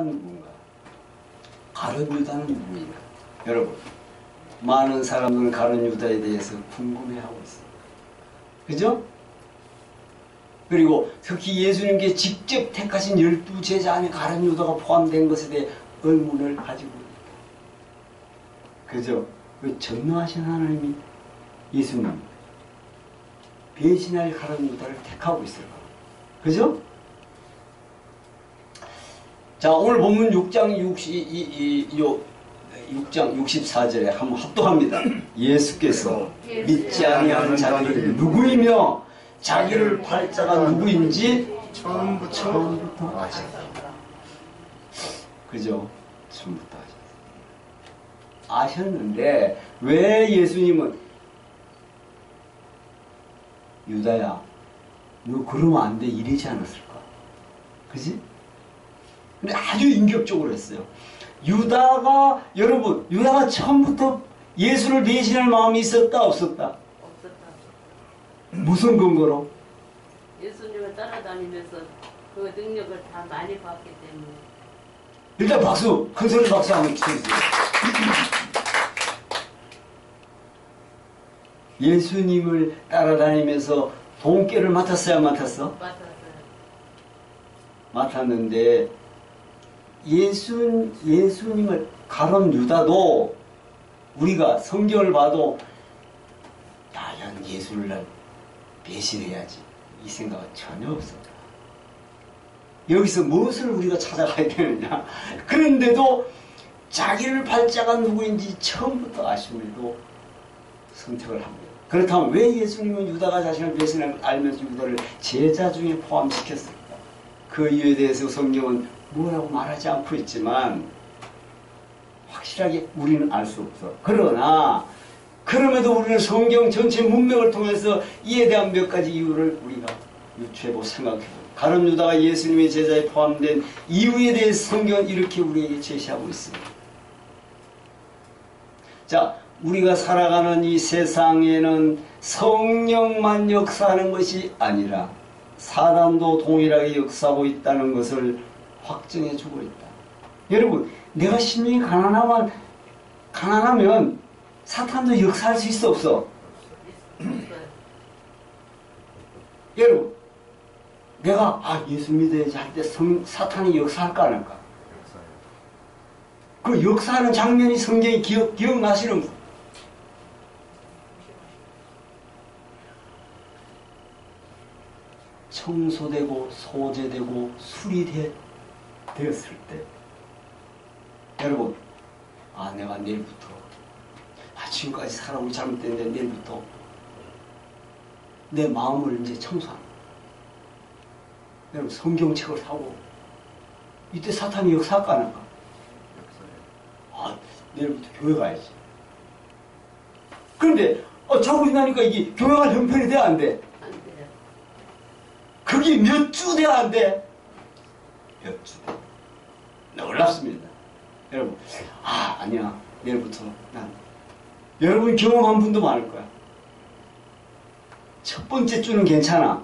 누군가? 가룟 유다는 누구인가? 여러분, 많은 사람들은 가룟 유다에 대해서 궁금해하고 있어요. 그죠? 그리고 특히 예수님께 직접 택하신 12제자 안에 가룟 유다가 포함된 것에 대해 의문을 가지고 있다. 그죠? 그 전능하신 하나님이 예수님 배신할 가룟 유다를 택하고 있을까? 그죠? 자, 오늘 본문 6장 64절에 한번 합독합니다. 예수께서 믿지 아니하는 자들이 누구이며 자기를 팔자가 누구인지 처음부터 아셨다. 그죠? 처음부터 아셨는데 왜 예수님은 유다야 너 그러면 안 돼 이러지 않았을까? 그지? 근데 아주 인격적으로 했어요. 여러분, 유다가 처음부터 예수를 배신할 마음이 있었다, 없었다? 없었다. 무슨 근거로? 예수님을 따라다니면서 그 능력을 다 많이 봤기 때문에. 일단 박수! 큰 소리 박수 한번 쳐주세요. 예수님을 따라다니면서 돈깨를 맡았어야 맡았어? 맡았어요. 맡았는데 예수님을 가룟 유다도 우리가 성경을 봐도 야, 예수를 배신해야지 이 생각은 전혀 없었다. 여기서 무엇을 우리가 찾아가야 되느냐? 그런데도 자기를 팔자가 누구인지 처음부터 아시면도 선택을 합니다. 그렇다면 왜 예수님은 유다가 자신을 배신한 걸 알면서 유다를 제자 중에 포함시켰을까? 그 이유에 대해서 성경은 뭐라고 말하지 않고 있지만 확실하게 우리는 알 수 없어. 그러나 그럼에도 우리는 성경 전체 문맥을 통해서 이에 대한 몇 가지 이유를 우리가 유추해보고 생각해보고 가룟 유다가 예수님의 제자에 포함된 이유에 대해서 성경은 이렇게 우리에게 제시하고 있습니다. 자, 우리가 살아가는 이 세상에는 성령만 역사하는 것이 아니라 사단도 동일하게 역사하고 있다는 것을 확증해 주고 있다. 여러분, 내가 심령이 가난하면 사탄도 역사할 수 있어, 없어? 여러분, 내가 예수 믿어야지 할 때 사탄이 역사할까 안 할까? 그 역사하는 장면이 성경이 기억나시는 분? 청소되고 소재되고 수리되었을 때 여러분 내가 내일부터 지금까지 살아오기 잘못됐는데 내일부터 내 마음을 이제 청소하는 여러분 성경책을 사고 이때 사탄이 역사할까 안 할까? 내일부터 교회 가야지. 그런데 자고 있나니까 이게 교회가 형편이 돼야 안 돼? 그게 몇 주 돼야 안 돼? 몇 주 돼. 놀랍습니다. 여러분, 아니야. 내일부터 난. 여러분 경험한 분도 많을 거야. 첫 번째 주는 괜찮아.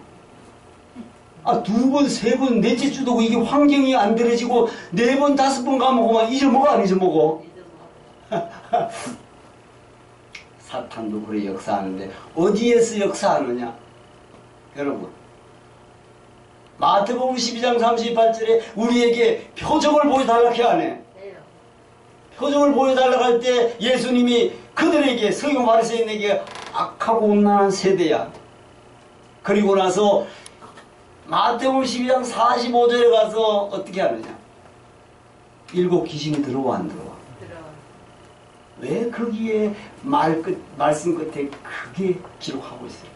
두 번, 세 번, 넷째 주도 이게 환경이 안 들어지고 네 번, 다섯 번 가면 잊어먹어, 안 잊어먹어? 사탄도 그래 역사하는데 어디에서 역사하느냐? 여러분, 마태복음 12장 38절에 우리에게 표적을 보여달라고 하네. 표적을 보여달라고 할 때 예수님이 그들에게 성경 바리새인에게 악하고 음란한 세대야. 그리고 나서 마태복음 12장 45절에 가서 어떻게 하느냐? 7 귀신이 들어와 안 들어와? 왜 거기에 말씀 끝에 크게 기록하고 있을까?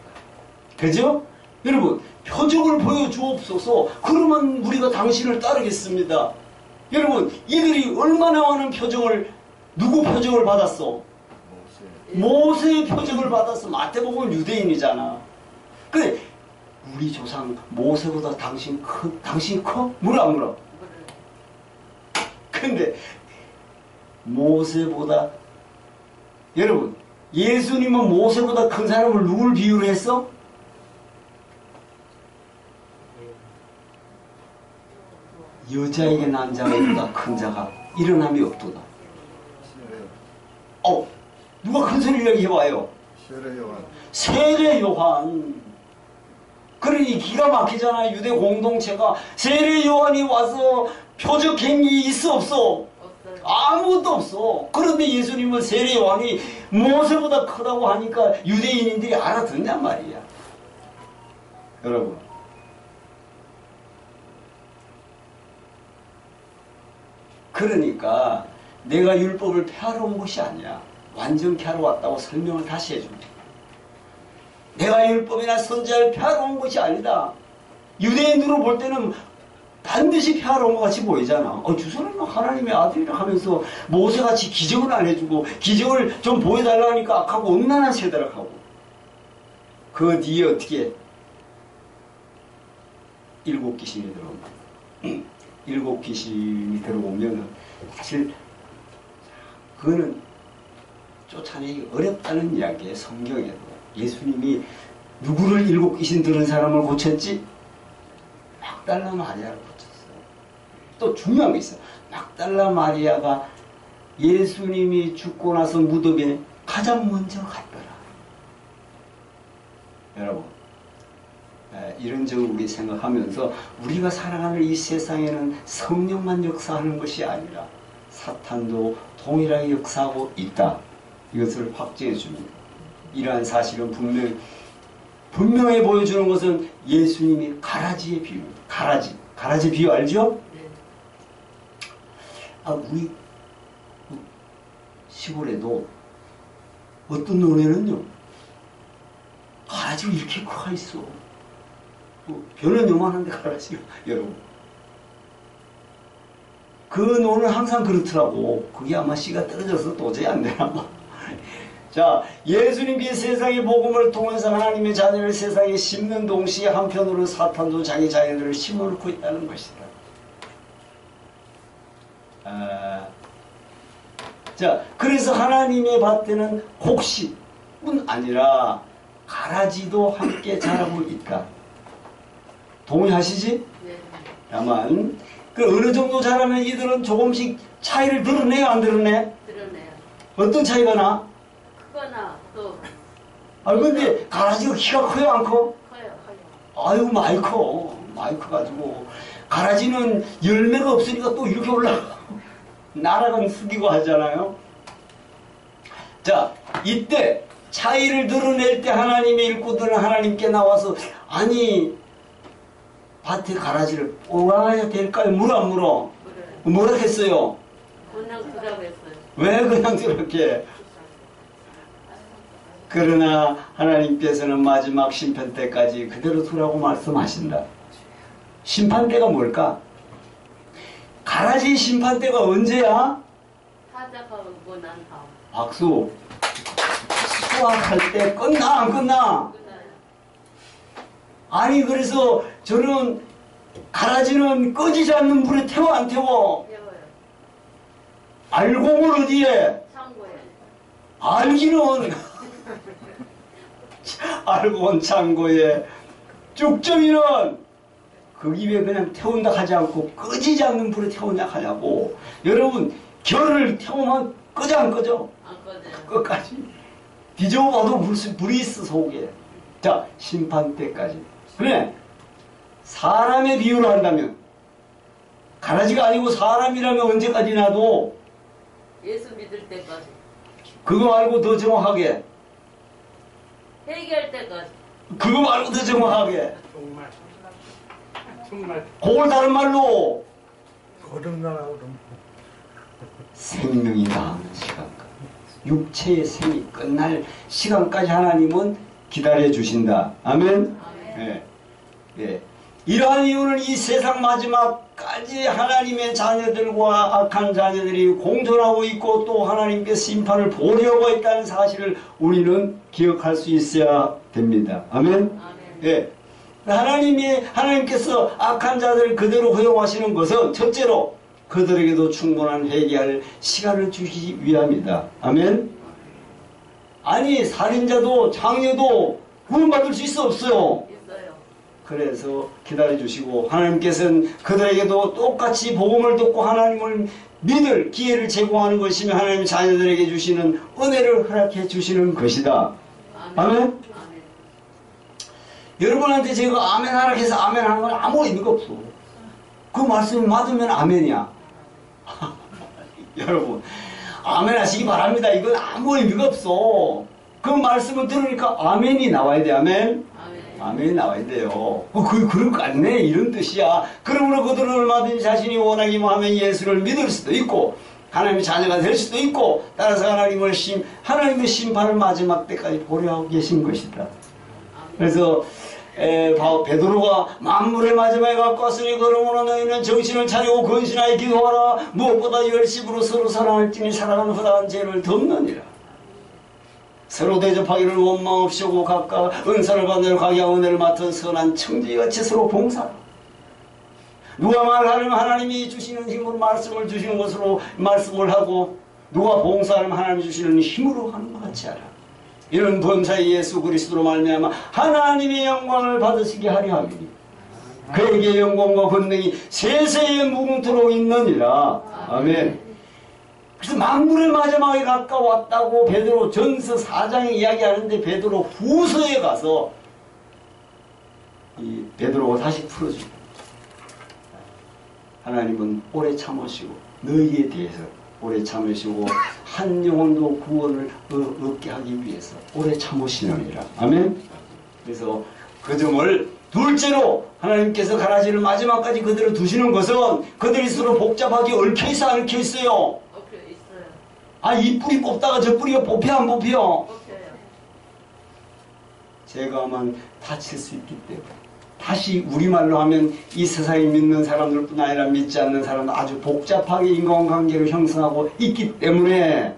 그죠? 여러분, 표적을 보여주옵소서. 그러면 우리가 당신을 따르겠습니다. 여러분, 이들이 얼마나 많은 누구 표적을 받았어? 모세의 표적을 받았어. 마태복음은 유대인이잖아. 근데 우리 조상 모세보다 당신이 커? 물어 안 물어? 근데 모세보다 여러분, 예수님은 모세보다 큰 사람을 누굴 비유를 했어? 여자에게 남자가 보다 큰 자가 일어남이 없도다. 누가 큰 소리를 얘기해봐요. 세례 요한. 그러니 기가 막히잖아. 유대 공동체가 세례 요한이 와서 표적 행위 있어 없어? 아무것도 없어. 그런데 예수님은 세례 요한이 모세보다 크다고 하니까 유대인들이 알아듣냔 말이야. 여러분, 그러니까 내가 율법을 폐하러 온 것이 아니야. 완전케 하러 왔다고 설명을 다시 해줍니다. 내가 율법이나 선지자를 폐하러 온 것이 아니다. 유대인으로 볼 때는 반드시 폐하러 온 것 같이 보이잖아. 저 사람은 하나님의 아들이라 하면서 모세같이 기적을 안 해주고 기적을 좀 보여달라 하니까 악하고 음란한 세대를 하고, 그 뒤에 어떻게 일곱 귀신이 들어옵니다. 일곱 귀신이 들어오면 사실 그거는 쫓아내기 어렵다는 이야기에 성경에도 예수님이 누구를 일곱 귀신 들은 사람을 고쳤지? 막달라 마리아를 고쳤어요. 또 중요한 게 있어요. 막달라 마리아가 예수님이 죽고 나서 무덤에 가장 먼저 갔더라. 여러분, 이런저런 우리 생각하면서 우리가 살아가는 이 세상에는 성령만 역사하는 것이 아니라 사탄도 동일하게 역사하고 있다. 이것을 확증해 줍니다. 이러한 사실은 분명히 보여주는 것은 예수님이 가라지의 비유입니다. 가라지 비유 알죠? 우리 시골에도 어떤 논에는요, 가라지가 이렇게 커 있어. 별은 요만한데 가라지가, 여러분. 그 논은 항상 그렇더라고. 그게 아마 씨가 떨어져서 도저히 안 되나 봐. 자, 예수님이 세상의 복음을 통해서 하나님의 자녀를 세상에 심는 동시에 한편으로 사탄도 자기 자녀들을 심어놓고 있다는 것이다. 자, 그래서 하나님의 밭에는 곡식뿐 아니라 가라지도 함께 자라고 있다. 동의하시지? 네. 다만 그 어느 정도 자라면 이들은 조금씩 차이를 드러내요, 안 드러내? 드러내요. 어떤 차이가 나? 크거나 또 근데 가라지가 키가 커요, 안 커? 커요. 많이 커. 많이 커가지고 가라지는 열매가 없으니까 또 이렇게 올라가. 나락은 숙이고 하잖아요. 자, 이때 차이를 드러낼 때 하나님의 일꾼들은 하나님께 나와서 아니 밭에 가라지를 뽑아야 될까요? 물어 안 물어? 뭐라 했어요? 그냥 두라고 했어요. 왜 그냥 저렇게? 그러나 하나님께서는 마지막 심판 때까지 그대로 두라고 말씀하신다. 심판 때가 뭘까? 가라지 심판 때가 언제야? 타작하고 난 다음. 박수. 수확할 때 끝나 안 끝나? 끝나요. 아니 그래서 저는 가라지는 꺼지지 않는 물에 태워 안 태워? 태워요. 알곡은 어디에? 창고에. 알기는 알곡은 창고에. 쭉정이는 그 입에 그냥 태운다 하지 않고 꺼지지 않는 불에 태우냐 하냐고. 여러분, 결을 태우면 꺼져 안 꺼져? 안 꺼져요. 끝까지 뒤져봐도 불이 있어 속에. 자, 심판 때까지. 그래, 사람의 비유로 한다면 가라지가 아니고 사람이라면 언제까지 놔도? 예수 믿을 때까지. 그거 말고 더 정확하게. 회개할 때까지. 그거 말고 더 정확하게. 정말 그걸 다른 말로 거듭나라고 생명이 다하는 시간까지, 육체의 생이 끝날 시간까지 하나님은 기다려 주신다. 아멘. 예. 예. 이러한 이유는 이 세상 마지막까지 하나님의 자녀들과 악한 자녀들이 공존하고 있고 또 하나님께 심판을 보려고 있다는 사실을 우리는 기억할 수 있어야 됩니다. 아멘. 예. 하나님께서 악한 자들을 그대로 허용하시는 것은 첫째로 그들에게도 충분한 회개할 시간을 주시기 위함이다. 아멘. 아니 살인자도 장녀도 구원받을 수 있어 없어요? 있어요. 그래서 기다려주시고 하나님께서는 그들에게도 똑같이 복음을 듣고 하나님을 믿을 기회를 제공하는 것이며 하나님 자녀들에게 주시는 은혜를 허락해 주시는 것이다. 아멘? 여러분한테 제가 아멘 하라 해서 아멘 하는 건 아무 의미가 없어. 그 말씀을 맞으면 아멘이야. 여러분 아멘 하시기 바랍니다. 이건 아무 의미가 없어. 그 말씀을 들으니까 아멘이 나와야 돼. 아멘? 아멘이 나와야 돼요. 그럴 거 아니네 이런 뜻이야. 그러므로 그들은 얼마든지 자신이 원하기만 하면 예수를 믿을 수도 있고 하나님의 자녀가 될 수도 있고 따라서 하나님의 심판을 마지막 때까지 보려하고 계신 것이다. 그래서 베드로가 만물의 마지막에 가까웠으니 그러므로 너희는 정신을 차리고 근신하여 기도하라. 무엇보다 열심으로 서로 사랑할지니 사랑은 허다한 죄를 덮느니라. 서로 대접하기를 원망 없이 하고 각각 은사를 받는 각양 은혜를 맡은 선한 청지같이 서로 봉사하라. 누가 말하려면 하나님이 주시는 힘으로 말씀을 주시는 것으로 말씀을 하고 누가 봉사하려면 하나님이 주시는 힘으로 하는 것 같이 하라. 이런 범사의 예수 그리스도로 말미암아 하나님의 영광을 받으시게 하려 함이니 그에게 영광과 권능이 세세에 무궁토록 있느니라. 아멘. 그래서 만물의 마지막에 가까웠다고 베드로 전서 4장에 이야기하는데 베드로 후서에 가서 이 베드로가 다시 풀어줍니다. 하나님은 오래 참으시고 너희에 대해서 오래 참으시고 한 영혼도 구원을 얻게 하기 위해서 오래 참으시느니라. 아멘. 그래서 그 점을 둘째로 하나님께서 가라지를 마지막까지 그들을 두시는 것은 그들이 서로 복잡하게 얽혀있어 안 얽혀있어요? 이 뿌리 뽑다가 저 뿌리가 뽑혀 안 뽑혀? 제가 하면 다칠 수 있기 때문에 다시 우리말로 하면 이 세상에 믿는 사람들뿐 아니라 믿지 않는 사람도 아주 복잡하게 인간관계를 형성하고 있기 때문에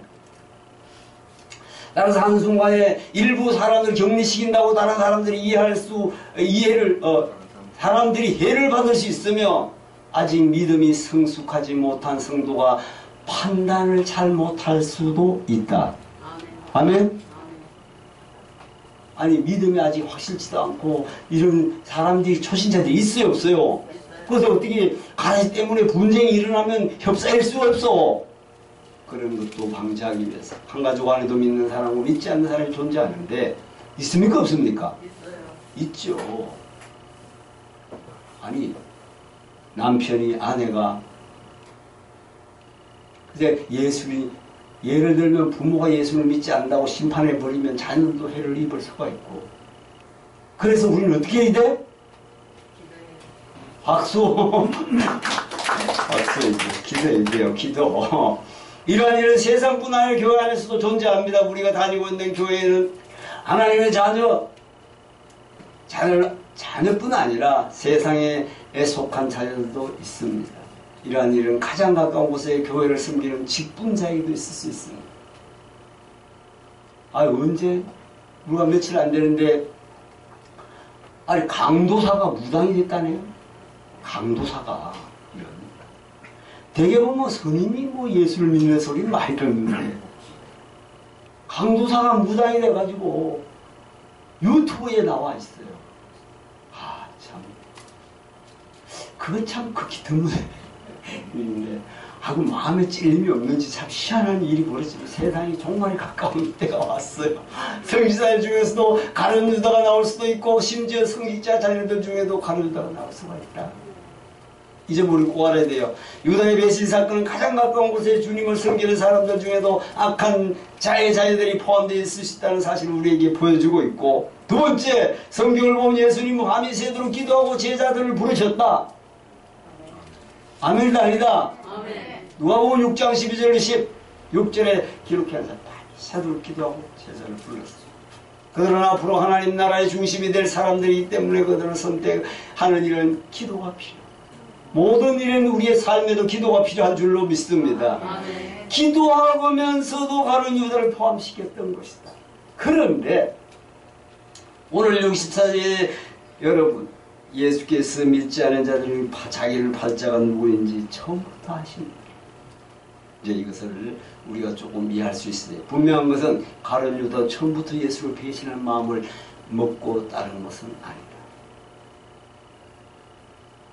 따라서 한순간에 일부 사람을 격리시킨다고 다른 사람들이 사람들이 해를 받을 수 있으며 아직 믿음이 성숙하지 못한 성도가 판단을 잘 못할 수도 있다. 아멘? 아니 믿음이 아직 확실치도 않고 이런 사람들이 초신자들이 있어요 없어요? 그래서 어떻게 가라지 때문에 분쟁이 일어나면 협상할 수가 없어. 그런 것도 방지하기 위해서 한 가족 안에도 믿는 사람과 믿지 않는 사람이 존재하는데 있습니까 없습니까? 있죠. 아니 남편이 아내가 근데 예를 들면 부모가 예수를 믿지 않는다고 심판해버리면 자녀도 해를 입을 수가 있고 그래서 우리는 어떻게 해야 돼? 박수 박수 기도해야 돼요. 기도. 이러한 일은 세상뿐 아니라 교회 안에서도 존재합니다. 우리가 다니고 있는 교회에는 하나님의 자녀뿐 아니라 세상에 속한 자녀들도 있습니다. 이러한 일은 가장 가까운 곳에 교회를 섬기는 직분자에게도 있을 수 있습니다. 언제? 우리가 며칠 안 되는데 강도사가 무당이 됐다네요. 강도사가 대개 보면 스님이 예수를 믿는 소리 많이 듣는데 강도사가 무당이 돼가지고 유튜브에 나와 있어요. 참 그거 참 극히 드문 일인데 마음에 찔림이 없는지 참 희한한 일이 벌어지고 세상이 종말에 가까운 때가 왔어요. 성지자들 중에서도 가룟 유다가 나올 수도 있고 심지어 성직자 자녀들 중에도 가룟 유다가 나올 수가 있다. 잊어버리고 알아야 돼요. 유다의 배신 사건은 가장 가까운 곳에 주님을 섬기는 사람들 중에도 악한 자녀들이 포함되어 있을 수 있다는 사실을 우리에게 보여주고 있고 두 번째, 성경을 보면 예수님은 밤이 새도록 기도하고 제자들을 부르셨다. 아멘이다 아니다? 아멘. 누가복음 6장 12절 16절에 기록한 사람 밤이 새도록 기도하고 제자를 불렀어요. 그들은 앞으로 하나님 나라의 중심이 될 사람들이기 때문에 그들을 선택하는 일은 기도가 필요해요. 모든 일은 우리의 삶에도 기도가 필요한 줄로 믿습니다. 아멘. 기도하면서도 가룟 유다를 포함시켰던 것이다. 그런데 오늘 64절에 여러분 예수께서 믿지 않은 자들이 자기를 팔자가 누구인지 처음부터 아십니다. 이제 이것을 우리가 조금 이해할 수 있어요. 분명한 것은 가룟 유다 처음부터 예수를 배신하는 마음을 먹고 따른 것은 아니다.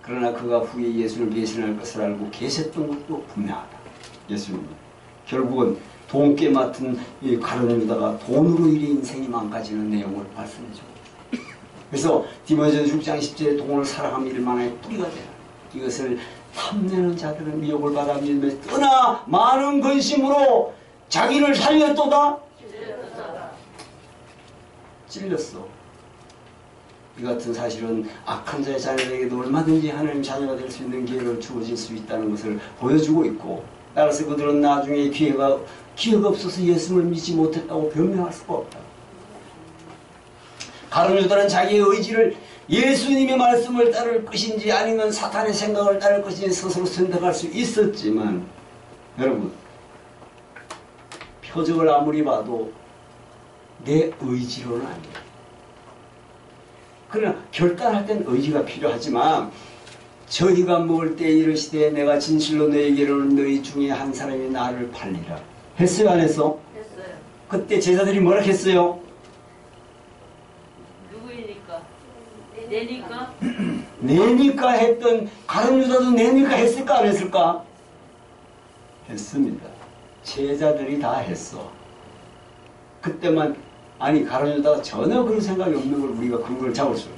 그러나 그가 후에 예수를 배신할 것을 알고 계셨던 것도 분명하다. 예수님 결국은 돈깨 맡은 이 가룟 유다가 돈으로 이리 인생이 망가지는 내용을 말씀해 주고 있습니다. 그래서 디모데전서 6장 10절에 돈을 사랑하면 일만의 뿌리가 되라. 이것을 탐내는 자들은 미혹을 받아 밀며 떠나 많은 근심으로 자기를 살렸도다. 찔렸어. 이 같은 사실은 악한 자의 자녀에게도 얼마든지 하나님 자녀가 될 수 있는 기회를 주어질 수 있다는 것을 보여주고 있고, 따라서 그들은 나중에 기회가 없어서 예수를 믿지 못했다고 변명할 수가 없다. 가룟 유다는 자기의 의지를 예수님의 말씀을 따를 것인지 아니면 사탄의 생각을 따를 것인지 스스로 선택할 수 있었지만, 여러분 표적을 아무리 봐도 내 의지로는 안 돼. 그러나 결단할 땐 의지가 필요하지만, 저희가 먹을 때 이르시되 내가 진실로 너에게 이르노니 너희 중에 한 사람이 나를 팔리라. 했어요, 안 했어? 했어요. 그때 제자들이 뭐라 했어요? 누구이니까? 내니까? 내니까 했던 가룟 유다도 내니까 했을까 안 했을까? 했습니다. 제자들이 다 했어. 그때만 아니 가룟 유다가 전혀 그런 생각이 없는 걸 우리가 근거를 잡을 수 없어요.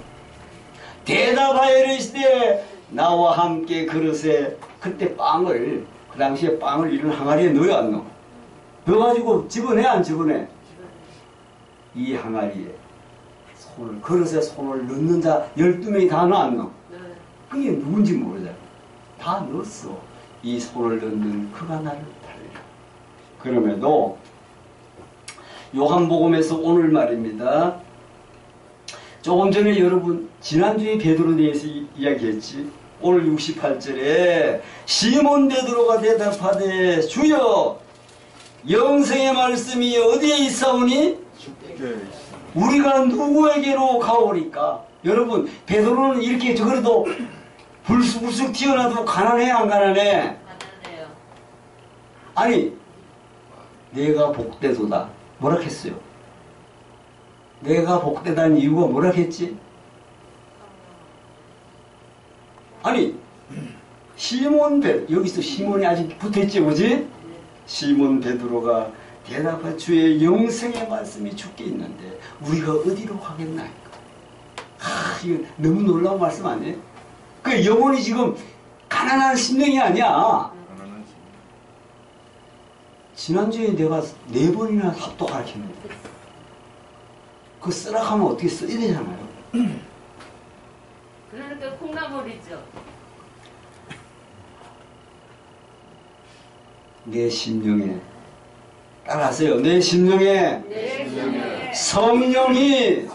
대답하여 이르시되 나와 함께 그릇에, 그때 빵을, 그 당시에 빵을 이런 항아리에 넣어야 안 넣어? 넣어가지고 집어내 안 집어내? 이 항아리에 손을, 그릇에 손을 넣는 자 12명이 다 넣어 안 넣어? 그게 누군지 모르잖아. 다 넣었어. 이 손을 넣는 그가 나를 팔리라. 그럼에도 요한복음에서 오늘 말입니다. 조금 전에 여러분 지난주에 베드로에 대해서 이야기했지. 오늘 68절에 시몬 베드로가 대답하되 주여 영생의 말씀이 어디에 있사오니? 우리가 누구에게로 가오리까? 여러분 베드로는 이렇게 그래도 불쑥불쑥 튀어나도 가난해 안 가난해? 가난해요. 아니 내가 복되도다 뭐라 했어요? 내가 복되다는 이유가 뭐라 했지? 아니 시몬 베드로, 여기서 시몬이 아직 붙어있지 뭐지? 시몬 베드로가 대답한 주의 영생의 말씀이 주께 있는데 우리가 어디로 가겠나이까? 이거 너무 놀라운 말씀 아니에요? 그 영혼이 지금 가난한 심령이 아니야. 지난주에 내가 4번이나 합도 가르쳤는데 그거 쓰라고 하면 어떻게 써야 되잖아요. 그러니까 콩나물이죠. 내 심령에 따라하세요. 내 심령에 성령이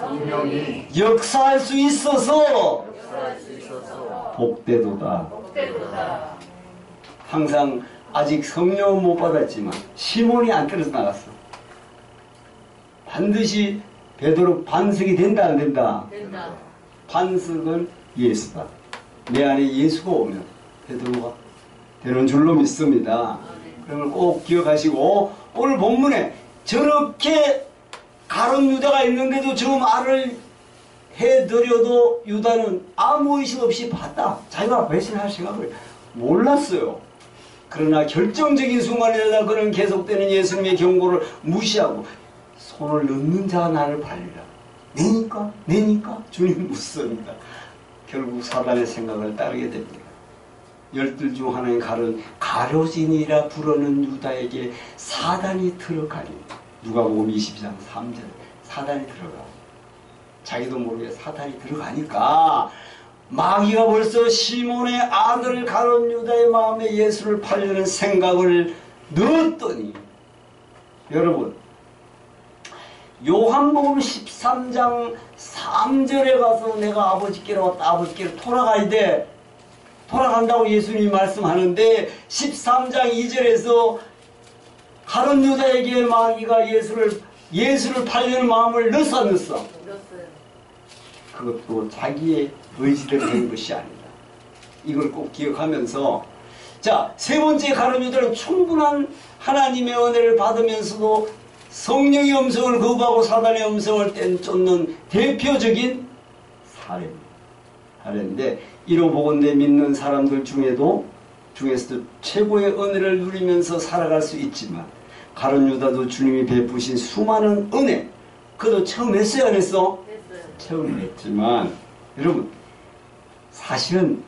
역사할 수 있어서 복되도다. 항상 아직 성령은 못 받았지만 시몬이 안 떨어져 나갔어. 반드시 베드로 반석이 된다 안 된다? 된다. 반석은 예수다. 내 안에 예수가 오면 베드로가 되는 줄로 믿습니다. 그걸 꼭 기억하시고 오늘 본문에 저렇게 가룟 유다가 있는데도 저 말을 해드려도 유다는 아무 의식 없이 봤다. 자기가 배신할 생각을 몰랐어요. 그러나 결정적인 순간에나 그는 계속되는 예수님의 경고를 무시하고 손을 넣는 자가 나를 팔리라. 내니까? 내니까? 주님 묻습니다. 결국 사단의 생각을 따르게 됩니다. 12 중 하나인 가룟이라 부르는 유다에게 사단이 들어가니 누가복음 22장 3절 사단이 들어가. 자기도 모르게 사단이 들어가니까 마귀가 벌써 시몬의 아들 가룟 유다의 마음에 예수를 팔려는 생각을 넣었더니, 여러분 요한복음 13장 3절에 가서 내가 아버지께로 왔다 아버지께로 돌아가야 돼. 돌아간다고 예수님이 말씀하는데 13장 2절에서 가룟 유다에게 마귀가 예수를 팔려는 마음을 넣었어 안 넣었어? 넣었어요. 그것도 자기의 의지대로 된 것이 아니다. 이걸 꼭 기억하면서, 자, 세 번째 가룟 유다는 충분한 하나님의 은혜를 받으면서도 성령의 음성을 거부하고 사단의 음성을 쫓는 대표적인 사례인데 이로보건대 믿는 사람들 중에서도 최고의 은혜를 누리면서 살아갈 수 있지만 가룟 유다도 주님이 베푸신 수많은 은혜 그도 처음 했어요 안 했어? 했어요. 처음 했지만 여러분 사실은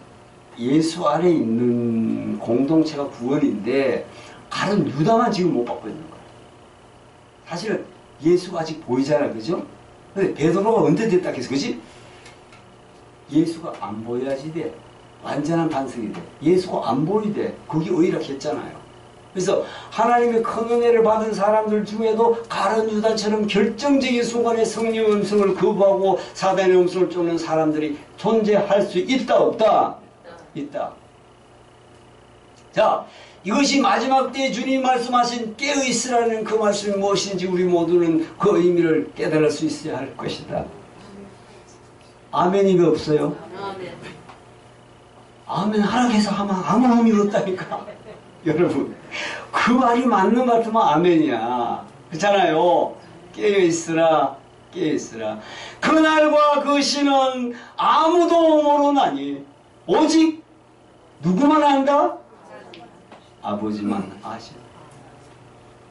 예수 안에 있는 공동체가 구원인데 가룟 유다만 지금 못 받고 있는 거예요. 사실은 예수가 아직 보이잖아 그죠? 근데 베드로가 언제 됐다 했어 그지? 예수가 안 보여야지 돼. 완전한 반석이 돼. 예수가 안 보이대. 거기 의라고 했잖아요. 그래서 하나님의 큰 은혜를 받은 사람들 중에도 가룟 유다처럼 결정적인 순간에 성령의 음성을 거부하고 사단의 음성을 쫓는 사람들이 존재할 수 있다 없다? 있다. 자, 이것이 마지막 때에 주님 말씀하신 깨어있으라는 그 말씀이 무엇인지 우리 모두는 그 의미를 깨달을 수 있어야 할 것이다. 아멘이 왜 없어요? 아멘. 아멘 하락해서 하면 아무 의미 없다니까. 여러분 그 말이 맞는 것 같으면 아멘이야. 그렇잖아요. 깨어있으라 깨어있으라. 그날과 그 시는 아무도 모르나니 오직 누구만 안다? 아버지만 아셔.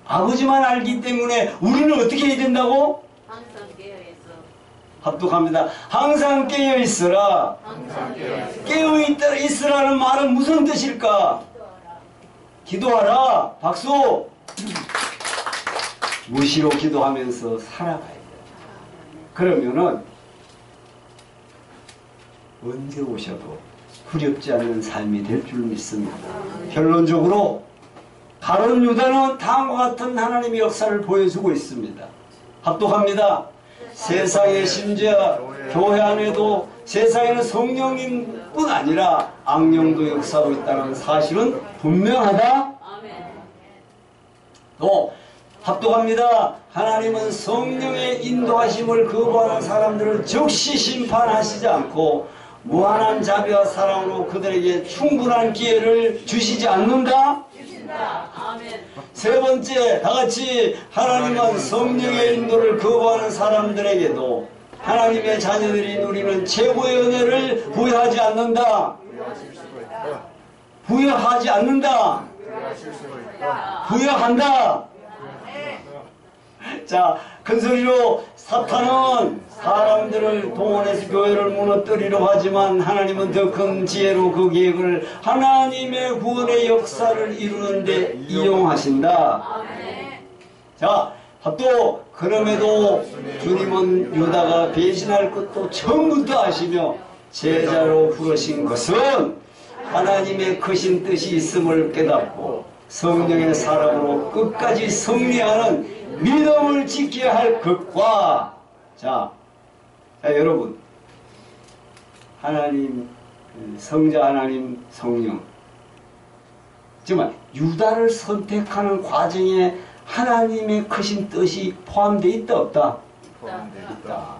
아버지만 알기 때문에 우리는 어떻게 해야 된다고? 항상 깨어있어. 합독합니다. 항상 깨어있으라. 항상 깨어있어. 깨어있으라는 말은 무슨 뜻일까? 기도하라. 박수. 무시로 기도하면서 살아가야 돼. 그러면은 언제 오셔도 두렵지 않는 삶이 될 줄 믿습니다. 결론적으로 가룟 유다는 다음과 같은 하나님의 역사를 보여주고 있습니다. 합독합니다. 세상에 심지어 교회 안에도 세상에는 성령님뿐 아니라 악령도 역사하고 있다는 사실은 분명하다. 아멘. 또 합독합니다. 하나님은 성령의 인도하심을 거부하는 사람들을 즉시 심판하시지 않고 무한한 자비와 사랑으로 그들에게 충분한 기회를 주시지 않는다. 주신다. 아멘. 세 번째, 다같이 하나님은 성령의 인도를 거부하는 사람들에게도 하나님의 자녀들이 누리는 최고의 은혜를 부여하지 않는다. 부여하지 않는다. 부여한다. 자, 큰 소리로 사탄은 사람들을 동원해서 교회를 무너뜨리려 하지만 하나님은 더 큰 지혜로 그 계획을 하나님의 구원의 역사를 이루는데 이용하신다. 자, 또 그럼에도 주님은 유다가 배신할 것도 처음부터 아시며 제자로 부르신 것은 하나님의 크신 뜻이 있음을 깨닫고 성령의 사랑으로 끝까지 승리하는 믿음을 지켜야 할 것과 자, 여러분 하나님 성자 하나님 성령 정말 유다를 선택하는 과정에 하나님의 크신 뜻이 포함되어 있다 없다? 있다.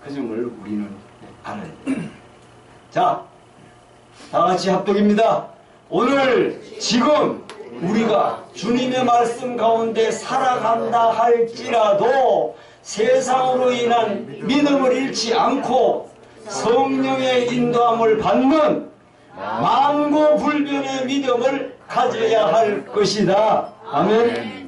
그 점을 우리는 알아야 돼. 자, 다같이 합독입니다. 오늘 지금 우리가 주님의 말씀 가운데 살아간다 할지라도 세상으로 인한 믿음을 잃지 않고 성령의 인도함을 받는 만고불변의 믿음을 가져야 할 것이다. 아멘.